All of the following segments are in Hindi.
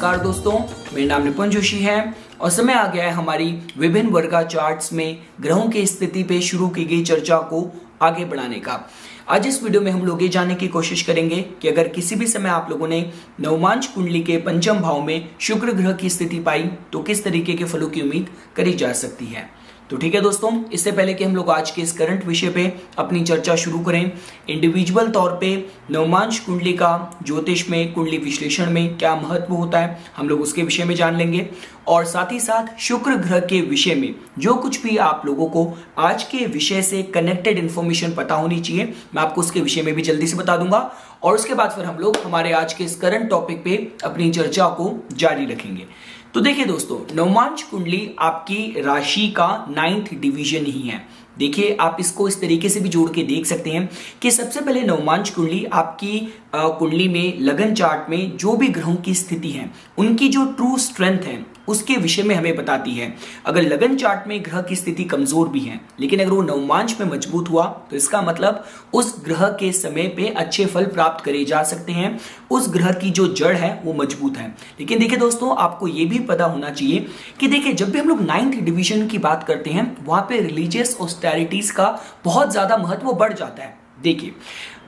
नमस्कार दोस्तों, मेरा नाम निपुण जोशी है और समय आ गया है हमारी विभिन्न वर्गा चार्ट्स में ग्रहों की स्थिति पे शुरू की गई चर्चा को आगे बढ़ाने का। आज इस वीडियो में हम लोग ये जानने की कोशिश करेंगे कि अगर किसी भी समय आप लोगों ने नवमांश कुंडली के पंचम भाव में शुक्र ग्रह की स्थिति पाई तो किस तरीके के फलों की उम्मीद करी जा सकती है। तो ठीक है दोस्तों, इससे पहले कि हम लोग आज के इस करंट विषय पे अपनी चर्चा शुरू करें, इंडिविजुअल तौर पे नवमांश कुंडली का ज्योतिष में, कुंडली विश्लेषण में क्या महत्व होता है, हम लोग उसके विषय में जान लेंगे। और साथ ही साथ शुक्र ग्रह के विषय में जो कुछ भी आप लोगों को आज के विषय से कनेक्टेड इन्फॉर्मेशन पता होनी चाहिए, मैं आपको उसके विषय में भी जल्दी से बता दूंगा। और उसके बाद फिर हम लोग हमारे आज के इस करंट टॉपिक पे अपनी चर्चा को जारी रखेंगे। तो देखिए दोस्तों, नवमांश कुंडली आपकी राशि का 9th डिवीजन ही है। देखिए, आप इसको इस तरीके से भी जोड़ के देख सकते हैं कि सबसे पहले नवमांश कुंडली आपकी कुंडली में लगन चार्ट में जो भी ग्रहों की स्थिति है उनकी जो ट्रू स्ट्रेंथ है उसके विषय में हमें बताती है। अगर लगन चार्ट में ग्रह की स्थिति कमजोर भी है लेकिन अगर वो नवमांश में मजबूत हुआ तो इसका मतलब उस ग्रह के समय पे अच्छे फल प्राप्त करे जा सकते हैं, उस ग्रह की जो जड़ है वो मजबूत है। लेकिन देखिए दोस्तों, आपको ये भी पता होना चाहिए कि देखिए, जब भी हम लोग 9th डिवीजन की बात करते हैं वहां पे रिलीजियस ऑस्टेरिटीज का बहुत ज्यादा महत्व बढ़ जाता है। देखिए,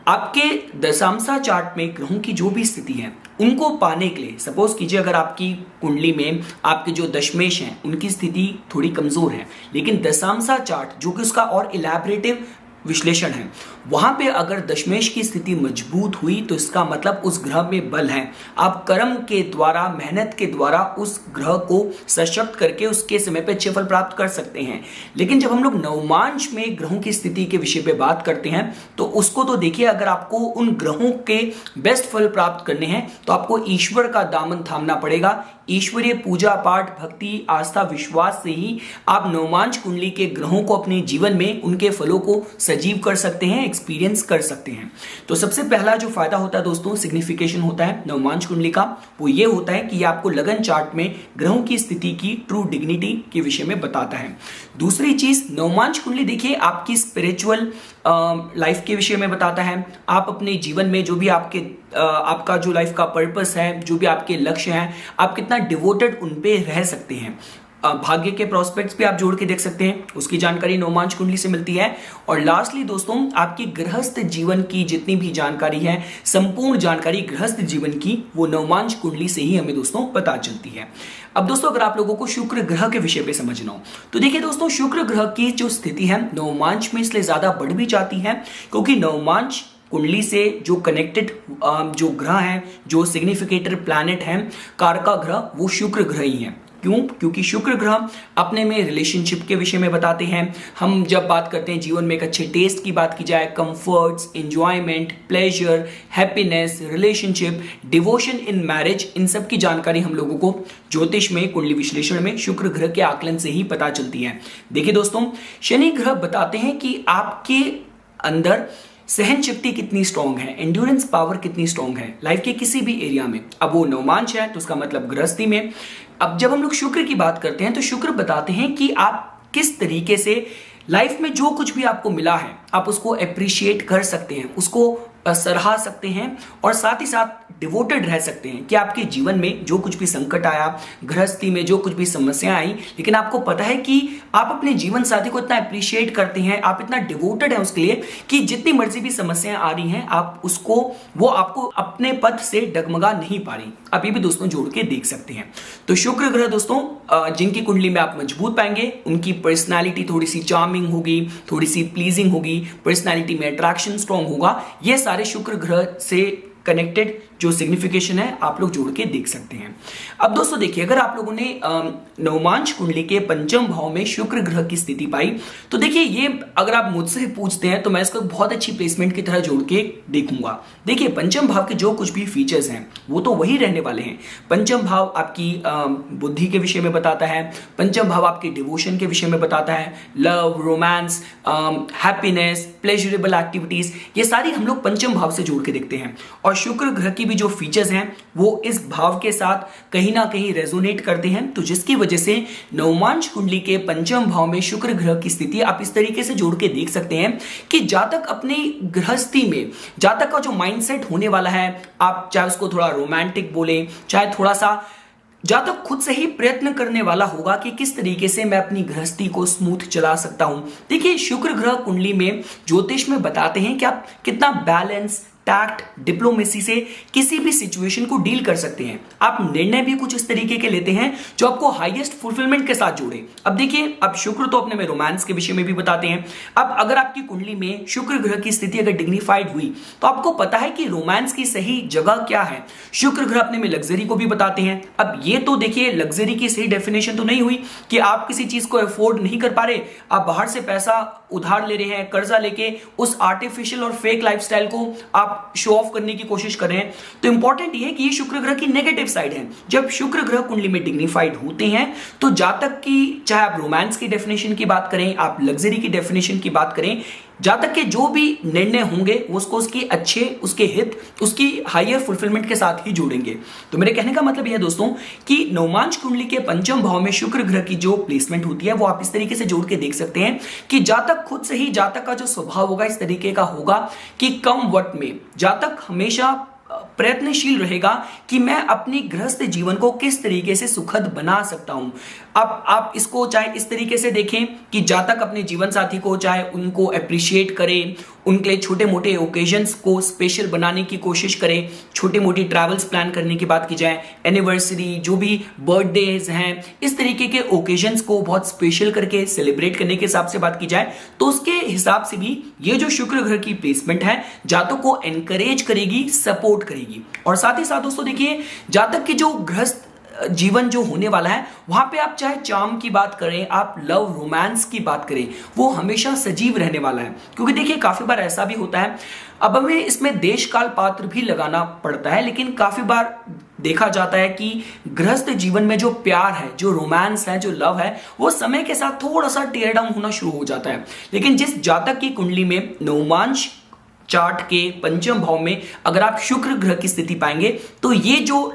आपके दशांशा चार्ट में ग्रहों की जो भी स्थिति है उनको पाने के लिए, सपोज कीजिए अगर आपकी कुंडली में आपके जो दशमेश हैं उनकी स्थिति थोड़ी कमजोर है, लेकिन दशांशा चार्ट जो कि उसका और इलैबोरेटिव विश्लेषण है, वहां पे अगर दशमेश की स्थिति मजबूत हुई तो इसका मतलब उस ग्रह में बल है। आप कर्म के द्वारा, मेहनत के द्वारा उस ग्रह को सशक्त करके उसके समय पे अच्छे फल प्राप्त कर सकते हैं। लेकिन जब हम लोग नवमांश में ग्रहों की स्थिति के विषय पे बात करते हैं तो उसको तो देखिए, अगर आपको उन ग्रहों के बेस्ट फल प्राप्त करने हैं तो आपको ईश्वर का दामन थामना पड़ेगा। ईश्वरीय पूजा पाठ, भक्ति, आस्था, विश्वास से ही आप नवमांश कुंडली के ग्रहों को अपने जीवन में उनके फलों को सजीव कर सकते हैं, एक्सपीरियंस कर सकते हैं। तो सबसे पहला जो फायदा होता है दोस्तों, सिग्निफिकेशन होता है नवमांश कुंडली का, वो ये होता है कि ये आपको लगन चार्ट में ग्रहों की स्थिति की ट्रू डिग्निटी के विषय में बताता है। दूसरी चीज, नवमांश कुंडली देखिए आपकी स्पिरिचुअल लाइफ के विषय में बताता है। आप अपने जीवन में जो भी आपका जो लाइफ का पर्पस है, जो भी आपके लक्ष्य हैं, आप कितना डिवोटेड उन पे रह सकते हैं। भाग्य के प्रोस्पेक्ट्स भी आप जोड़ के देख सकते हैं, उसकी जानकारी नवमांश कुंडली से मिलती है। और लास्टली दोस्तों, आपकी गृहस्थ जीवन की जितनी भी जानकारी है, संपूर्ण जानकारी गृहस्थ जीवन की, वो नवमांश कुंडली से ही हमें दोस्तों पता चलती है। अब दोस्तों, अगर आप लोगों को शुक्र ग्रह के विषय पे समझना हो तो देखिए दोस्तों, शुक्र ग्रह की जो स्थिति है नवमांश में इसलिए ज्यादा बढ़ भी जाती है क्योंकि नवमांश कुंडली से जो कनेक्टेड जो ग्रह हैं, जो सिग्निफिकेटर प्लैनेट हैं, कारका ग्रह, वो शुक्र ग्रह ही हैं। क्यों? क्योंकि शुक्र ग्रह अपने में रिलेशनशिप के विषय में बताते हैं। हम जब बात करते हैं जीवन में एक अच्छे टेस्ट की बात की जाए, comforts, enjoyment, pleasure, happiness, relationship, devotion in marriage, इन सब की जानकारी हम लोगों को ज्योतिष में, कुंडली विश्लेषण में शुक्र ग्रह के आकलन से ही पता चलती है। देखिए दोस्तों, शनि ग्रह बताते हैं कि आपके अंदर सहन शक्ति कितनी स्ट्रांग है, एंड्योरेंस पावर कितनी स्ट्रांग है लाइफ के किसी भी एरिया में। अब वो नवमांश है तो उसका मतलब गृहस्थी में। अब जब हम लोग शुक्र की बात करते हैं तो शुक्र बताते हैं कि आप किस तरीके से लाइफ में जो कुछ भी आपको मिला है आप उसको अप्रिशिएट कर सकते हैं, उसको सराह सकते हैं और साथ ही साथ डिवोटेड रह सकते हैं कि आपके जीवन में जो कुछ भी संकट आया, गृहस्थी में जो कुछ भी समस्याएं आई, लेकिन आपको पता है कि आप अपने जीवन साथी को इतना अप्रिशिएट करते हैं, आप इतना डिवोटेड हैं उसके लिए कि जितनी मर्जी भी समस्याएं आ रही हैं वो आपको अपने पद से डगमगा नहीं पा रही। आप ये भी दोस्तों जोड़ के देख सकते हैं। तो शुक्र ग्रह दोस्तों जिनकी कुंडली में आप मजबूत पाएंगे, उनकी पर्सनैलिटी थोड़ी सी चार्मिंग होगी, थोड़ी सी प्लीजिंग होगी, पर्सनैलिटी में अट्रैक्शन स्ट्रांग होगा। ये सारे शुक्र ग्रह से कनेक्टेड जो सिग्निफिकेशन है आप लोग जोड़ के देख सकते हैं। अब दोस्तों देखिए, अगर आप लोगों ने नवमांश कुंडली के पंचम भाव में शुक्र ग्रह की स्थिति पाई तो देखिए, ये अगर आप मुझसे पूछते हैं तो मैं इसको बहुत अच्छी प्लेसमेंट की तरह जोड़ के देखूंगा। देखिए, पंचम भाव के जो कुछ भी फीचर्स हैं वो तो वही रहने वाले हैं। पंचम भाव आपकी बुद्धि के विषय में बताता है, पंचम भाव आपके डिवोशन के विषय में बताता है, love, romance, happiness, pleasurable activities, ये सारी हम लोग पंचम भाव से जोड़ के देखते हैं। और शुक्र ग्रह की भी जो फीचर्स हैं वो इस भाव के साथ कहीं ना कहीं रेजोनेट करते हैं, तो जिसकी वजह से नवमांश कुंडली के पंचम भाव में शुक्र ग्रह की स्थिति आप इस तरीके से जोड़ के देख सकते हैं कि जातक अपनी गृहस्थी में, जातक का जो माइंडसेट होने वाला है, आप चाहे उसको थोड़ा रोमांटिक बोले, चाहे थोड़ा सा जातक खुद से ही प्रयत्न करने वाला होगा कि किस तरीके से मैं अपनी गृहस्थी को स्मूथ चला सकता हूं। देखिए, शुक्र ग्रह कुंडली में ज्योतिष में बताते हैं कि आप कितना बैलेंस, टैक्ट, डिप्लोमेसी से किसी भी सिचुएशन को डील कर सकते हैं। आप निर्णय भी कुछ इस तरीके के लेते हैं जो आपको हाईएस्ट फुलफिलमेंट के साथ जोड़े। अब देखिए, अब शुक्र तो अपने में रोमांस के विषय में भी बताते हैं। अब अगर आपकी कुंडली में शुक्र ग्रह की स्थिति अगर डिग्निफाइड हुई तो आपको पता है कि रोमांस की सही जगह क्या है। शुक्र ग्रह अपने में लग्जरी को भी बताते हैं। अब ये तो देखिए, लग्जरी की सही डेफिनेशन तो नहीं हुई कि आप किसी चीज को अफोर्ड नहीं कर पा रहे, आप बाहर से पैसा उधार ले रहे हैं, कर्जा लेके उस आर्टिफिशियल और फेक लाइफस्टाइल को आप शो ऑफ करने की कोशिश कर रहे हैं। तो इंपॉर्टेंट ये है कि ये शुक्र ग्रह की नेगेटिव साइड है। जब शुक्र ग्रह कुंडली में डिग्निफाइड होते हैं तो जातक की, चाहे आप रोमांस की डेफिनेशन की बात करें, आप लग्जरी की डेफिनेशन की बात करें, जातक के जो भी निर्णय होंगे उसको उसकी अच्छे, उसके हित, उसकी हायर फुलफिलमेंट के साथ ही जोड़ेंगे। तो मेरे कहने का मतलब यह है दोस्तों कि नवमांश कुंडली के पंचम भाव में शुक्र ग्रह की जो प्लेसमेंट होती है वो आप इस तरीके से जोड़ के देख सकते हैं कि जातक खुद से ही, जातक का जो स्वभाव होगा इस तरीके का होगा कि कम वक्त में जातक हमेशा प्रयत्नशील रहेगा कि मैं अपनी गृहस्थ जीवन को किस तरीके से सुखद बना सकता हूं। अब आप इसको चाहे इस तरीके से देखें कि जातक अपने जीवन साथी को चाहे उनको अप्रिशिएट करें, उनके लिए छोटे मोटे ओकेजन्स को स्पेशल बनाने की कोशिश करें, छोटी मोटी ट्रैवल्स प्लान करने की बात की जाए, एनिवर्सरी, जो भी बर्थडेज हैं, इस तरीके के ओकेजन्स को बहुत स्पेशल करके सेलिब्रेट करने के हिसाब से बात की जाए तो उसके हिसाब से भी ये जो शुक्र ग्रह की प्लेसमेंट है जातक को एनकरेज करेगी, सपोर्ट करेगी। और साथ ही साथ दोस्तों देखिए, जातक की जो गृहस्थ जीवन जो होने वाला है वहां पे आप चाहे चार्म की बात करें, आप लव रोमांस की बात करें, वो हमेशा सजीव रहने वाला है। क्योंकि देखिए, काफी बार ऐसा भी होता है, अब हमें इसमें देश काल पात्र भी लगाना पड़ता है, लेकिन काफी बार देखा जाता है कि गृहस्थ जीवन में जो प्यार है, जो रोमांस है, जो लव है, वो समय के साथ थोड़ा सा टेयर डाउन होना शुरू हो जाता है। लेकिन जिस जातक की कुंडली में नवमांश चार्ट के पंचम भाव में अगर आप शुक्र ग्रह की स्थिति पाएंगे तो ये जो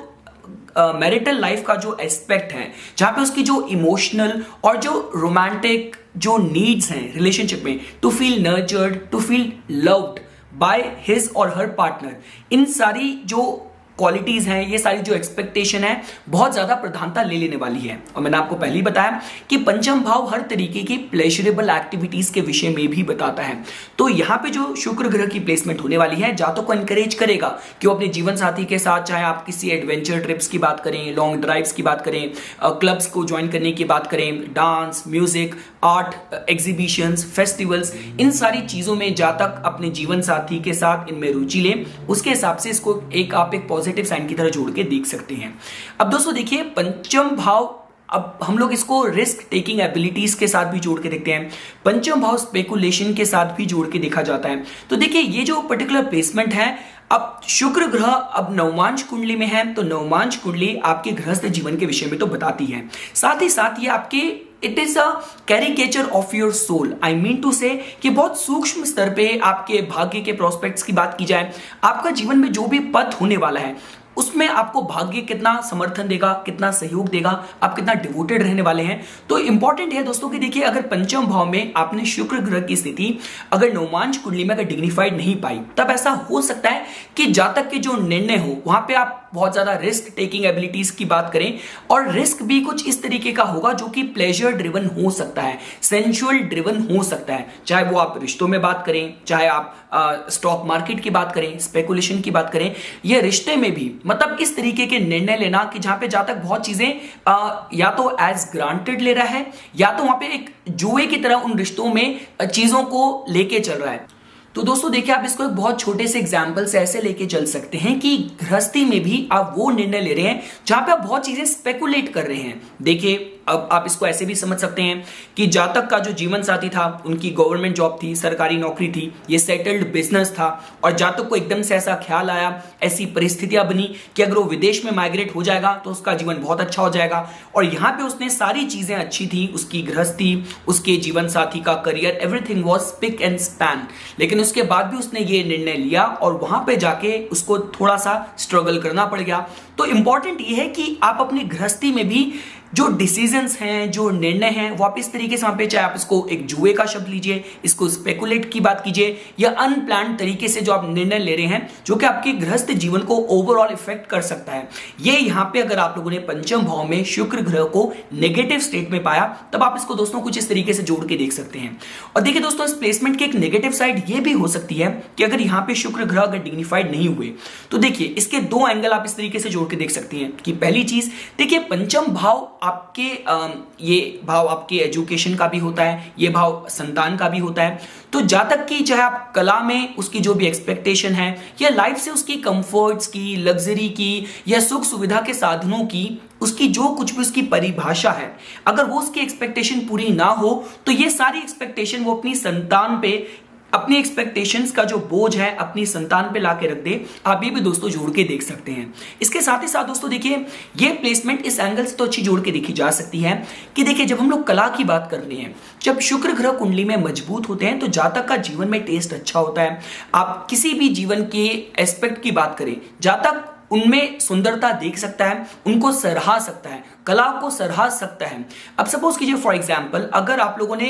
मैरिटल लाइफ का जो एस्पेक्ट है, जहां पे उसकी जो इमोशनल और जो रोमांटिक जो नीड्स हैं रिलेशनशिप में, to feel nurtured, to feel loved by his और हर पार्टनर, इन सारी जो क्वालिटीज हैं, ये सारी जो एक्सपेक्टेशन है बहुत ज्यादा प्रधानता ले लेने वाली है। और मैंने आपको पहले ही बताया कि पंचम भाव हर तरीके की प्लेजरेबल एक्टिविटीज के विषय में भी बताता है। तो यहाँ पे जो शुक्र ग्रह की प्लेसमेंट होने वाली है जातक को एनकरेज करेगा कि वो अपने जीवन साथी के साथ, चाहे आप किसी एडवेंचर ट्रिप्स की बात करें, लॉन्ग ड्राइव्स की बात करें, क्लब्स को ज्वाइन करने की बात करें, dance, music, art exhibitions, festivals, इन सारी चीजों में जातक अपने जीवन साथी के साथ इनमें रुचि ले, उसके हिसाब से इसको आप एक पॉजिटिव साइन की तरह जोड़ के देख सकते हैं। अब दोस्तों देखिए, पंचम भाव, अब हम लोग इसको रिस्क टेकिंग एबिलिटीज के साथ भी जोड़ के देखते हैं, पंचम भाव स्पेकुलेशन के साथ भी जोड़ के देखा जाता है। तो देखिए, ये जो पर्टिकुलर प्लेसमेंट है, अब शुक्र ग्रह अब नवमांश कुंडली में है तो नवमांश कुंडली आपके गृहस्थ जीवन के विषय में तो बताती है, साथ ही साथ ये आपके it is a caricature of your soul. I mean to say कि बहुत सूक्ष्म स्तर पे आपके भाग्य के प्रोस्पेक्ट्स की बात की जाए, आपका जीवन में जो भी पथ होने वाला है उसमें आपको भाग्य कितना समर्थन देगा, कितना सहयोग देगा, आप कितना डिवोटेड रहने वाले हैं। तो इंपॉर्टेंट है दोस्तों कि देखिए, अगर पंचम भाव में आपने शुक्र ग्रह की स्थिति अगर नवमांश कुंडली में अगर डिग्निफाइड नहीं पाई, तब ऐसा हो सकता है कि जातक के जो निर्णय हो वहां पे आप बहुत ज्यादा रिस्क टेकिंग एबिलिटीज की बात करें, और रिस्क भी कुछ इस तरीके का होगा जो कि प्लेजर ड्रिवन हो सकता है, सेंसुअल ड्रिवन हो सकता है। चाहे वो आप रिश्तों में बात करें, चाहे आप स्टॉक मार्केट की बात करें, स्पेकुलेशन की बात करें, ये रिश्ते में भी मतलब इस तरीके के निर्णय लेना कि जहां पे जातक बहुत चीजें या तो एज ग्रांटेड ले रहा है या तो वहां पे एक जुए की तरह उन रिश्तों में चीजों को लेके चल रहा है। तो दोस्तों देखिए, आप इसको एक बहुत छोटे से एग्जाम्पल से ऐसे लेके चल सकते हैं कि गृहस्थी में भी आप वो निर्णय ले रहे हैं जहां पे आप बहुत चीजें स्पेकुलेट कर रहे हैं। देखिए, अब आप इसको ऐसे भी समझ सकते हैं कि जातक का जो जीवन साथी था, उनकी गवर्नमेंट जॉब थी, सरकारी नौकरी थी, ये सेटल्ड बिजनेस था, और जातक को एकदम से ऐसा ख्याल आया, ऐसी परिस्थितियां बनी कि अगर वो विदेश में माइग्रेट हो जाएगा तो उसका जीवन बहुत अच्छा हो जाएगा। और यहाँ पे उसने सारी चीजें अच्छी थी, उसकी गृहस्थी, उसके जीवन साथी का career, everything was spick and span. लेकिन उसके बाद भी उसने ये निर्णय लिया और वहां पे जाके उसको थोड़ा सा स्ट्रगल करना पड़ गया। तो इंपॉर्टेंट ये है कि आप अपनी गृहस्थी में भी जो डिसीजंस हैं, जो निर्णय हैं, वो आप इस तरीके से वहां पे, चाहे आप इसको एक जुए का शब्द लीजिए, इसको स्पेकुलेट की बात कीजिए, या अनप्लान्ड तरीके से जो आप निर्णय ले रहे हैं जो कि आपके गृहस्थ जीवन को ओवरऑल इफेक्ट कर सकता है, ये यहां पे अगर आप लोगों ने पंचम भाव में शुक्र ग्रह को नेगेटिव स्टेट में पाया, तब आप इसको दोस्तों कुछ इस तरीके से जोड़ के देख सकते हैं। और देखिए दोस्तों, इस प्लेसमेंट की एक नेगेटिव साइड ये भी हो सकती है कि अगर यहां पे शुक्र ग्रह अगर डिग्निफाइड नहीं हुए, तो देखिए इसके दो एंगल आप इस तरीके से जोड़ के देख सकते हैं कि पहली चीज देखिए, पंचम भाव आपके ये भाव आपके एजुकेशन का भी होता है, ये भाव संतान का भी होता है। तो जातक की चाहे आप कला में उसकी जो भी एक्सपेक्टेशन है, या लाइफ से उसकी कंफर्ट्स की, लग्जरी की, या सुख सुविधा के साधनों की, उसकी जो कुछ भी उसकी परिभाषा है, अगर वो उसकी एक्सपेक्टेशन पूरी ना हो, तो ये सारी एक्सपेक्टेशन वो अपनी संतान पे, अपनी एक्सपेक्टेशंस का जो बोझ है अपनी संतान पे लाके रख दे। आप ये भी दोस्तों जोड़ के देख सकते हैं। इसके साथ ही साथ दोस्तों देखिए, ये प्लेसमेंट इस एंगल से तो अच्छी जोड़ के देखी जा सकती है कि देखिए, जब हम लोग कला की बात कर रहे हैं, जब शुक्र ग्रह कुंडली में मजबूत होते हैं, तो जातक का जीवन में टेस्ट अच्छा होता है। आप किसी भी जीवन के एस्पेक्ट की बात करें, जातक उनमें सुंदरता देख सकता है, उनको सराहा सकता है, कला को सराहा सकता है। अब सपोज कीजिए फॉर एग्जांपल, अगर आप लोगों ने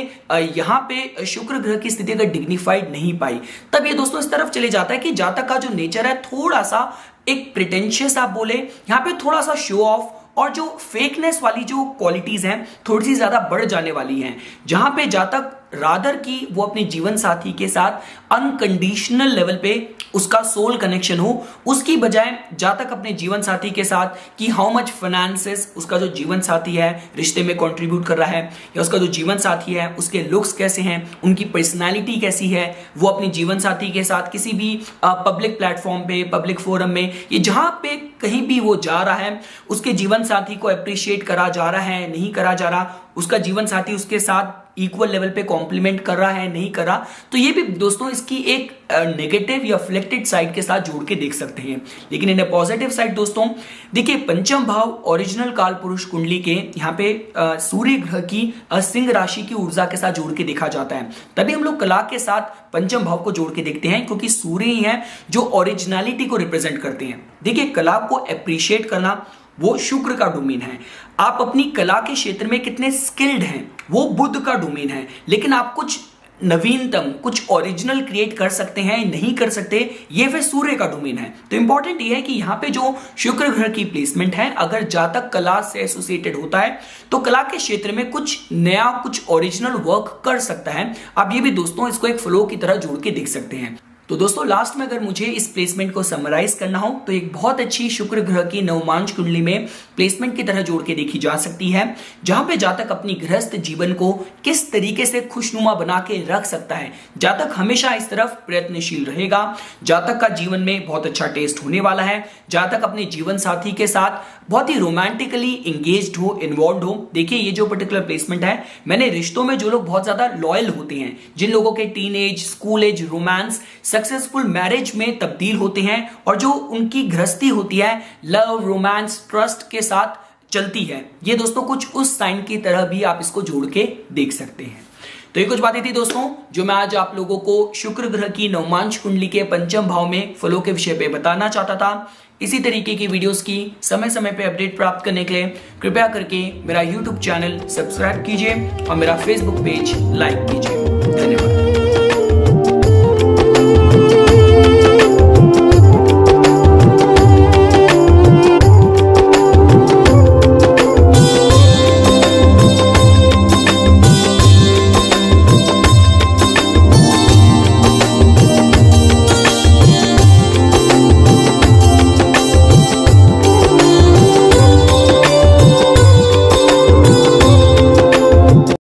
यहां पे शुक्र ग्रह की स्थिति अगर डिग्निफाइड नहीं पाई, तब ये दोस्तों इस तरफ चले जाता है कि जातक का जो नेचर है थोड़ा सा एक प्रिटेंशियस आप बोले, यहां पे थोड़ा सा शो ऑफ और जो फेकनेस वाली जो क्वालिटीज हैं थोड़ी सी ज्यादा बढ़ जाने वाली हैं, जहां पे जातक रादर की वो अपने जीवन साथी के साथ अनकंडीशनल लेवल पे उसका सोल कनेक्शन हो, उसकी बजाय जातक अपने जीवन साथी के साथ कि हाउ मच फाइनेंसेस उसका जो जीवन साथी है रिश्ते में कंट्रीब्यूट कर रहा है, या उसका जो जीवन साथी है उसके लुक्स कैसे हैं, उनकी पर्सनालिटी कैसी है, वो अपने जीवन साथी के साथ किसी भी पब्लिक प्लेटफॉर्म पे, पब्लिक फोरम में, ये जहां पे कहीं भी वो जा रहा है, उसके जीवन साथी को अप्रिशिएट करा जा रहा है, नहीं करा जा रहा, उसका जीवन साथी उसके साथ इक्वल लेवल पे कॉम्प्लीमेंट कर रहा है, नहीं कर रहा, तो ये भी दोस्तों इसकी एक नेगेटिव या फ्लेक्टेड साइड के साथ जोड़ के देख सकते हैं। लेकिन इन पॉजिटिव साइड दोस्तों देखिए, पंचम भाव ओरिजिनल काल पुरुष कुंडली के यहाँ पे सूर्य ग्रह की सिंह राशि की ऊर्जा के साथ जोड़ के देखा जाता है। तभी हम लोग कला के साथ पंचम भाव को जोड़ के देखते हैं, क्योंकि सूर्य ही है जो ओरिजिनलिटी को रिप्रेजेंट करते हैं। देखिए, कला को अप्रिशिएट करना वो शुक्र का डोमेन है। आप अपनी कला के क्षेत्र में कितने स्किल्ड हैं वो बुध का डोमेन है। लेकिन आप कुछ नवीनतम, कुछ ओरिजिनल क्रिएट कर सकते हैं, नहीं कर सकते, ये फिर सूर्य का डोमेन है। तो इंपॉर्टेंट ये है कि यहां पे जो शुक्र ग्रह की प्लेसमेंट है, अगर जातक कला से एसोसिएटेड होता है तो कला के क्षेत्र में कुछ नया, कुछ ओरिजिनल वर्क कर सकता है। आप ये भी दोस्तों इसको एक फ्लो की तरह जोड़ के देख सकते हैं। तो दोस्तों लास्ट में अगर मुझे इस प्लेसमेंट को समराइज करना हो, तो एक बहुत अच्छी शुक्र ग्रह की नवमांश कुंडली में प्लेसमेंट की तरह जोड़ के देखी जा सकती है, जहां पे जातक अपनी गृहस्थ जीवन को किस तरीके से खुशनुमा बना के रख सकता है। जातक हमेशा इस तरफ प्रयत्नशील रहेगा, जातक का जीवन में बहुत अच्छा टेस्ट होने वाला है, जातक अपने जीवन साथी के साथ बहुत ही रोमांटिकली इंगेज्ड हो, इन्वॉल्व हो। देखिए, ये जो पर्टिकुलर प्लेसमेंट है, मैंने रिश्तों में जो लोग बहुत ज्यादा लॉयल होते हैं, जिन लोगों के teen age, school age, romance successful marriage में तब्दील होते हैं, और जो उनकी गृहस्थी होती है लव, रोमांस, ट्रस्ट के साथ चलती है, ये दोस्तों कुछ उस साइन की तरह भी आप इसको जोड़ के देख सकते हैं। तो ये कुछ बातें थी दोस्तों जो मैं आज आप लोगों को शुक्र ग्रह की नवमांश कुंडली के पंचम भाव में फलों के विषय पे बताना चाहता था। इसी तरीके की वीडियोस की समय समय पे अपडेट प्राप्त करने के लिए कृपया करके मेरा YouTube चैनल सब्सक्राइब कीजिए और मेरा Facebook पेज लाइक कीजिए।